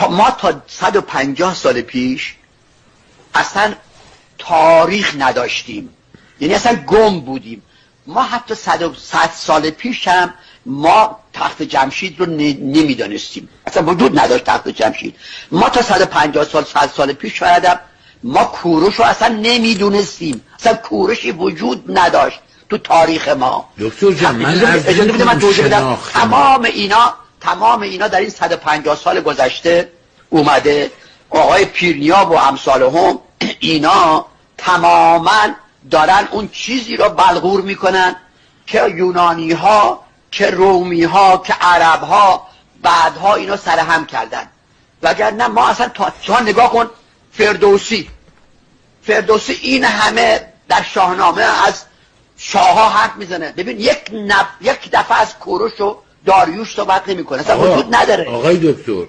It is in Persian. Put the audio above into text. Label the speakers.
Speaker 1: ما تا 150 سال پیش اصلا تاریخ نداشتیم، یعنی اصلا گم بودیم. ما حتی 100 سال پیش هم ما تخت جمشید رو نمیدانستیم، اصلا وجود نداشت تخت جمشید. ما تا 150 سال 100 سال پیش شاید ما کوروش رو اصلا نمیدونستیم، اصلا کوروشی وجود نداشت تو تاریخ ما.
Speaker 2: دکتر جان من
Speaker 1: اجازه بده من توضیح بدم. تمام اینا در این 150 سال گذشته اومده. آقای پیرنیا و امثال هم اینا تماما دارن اون چیزی رو بلغور میکنن که یونانی ها، که رومی ها، که عرب ها بعدها اینا سرهم کردن. وگرنه ما اصلا تا نگاه کن فردوسی این همه در شاهنامه از شاه ها حرف میزنه. ببین یک دفعه از کوروش و داریوش صحبت نمیکنه، اصلا وجود نداره.
Speaker 2: آقای دکتر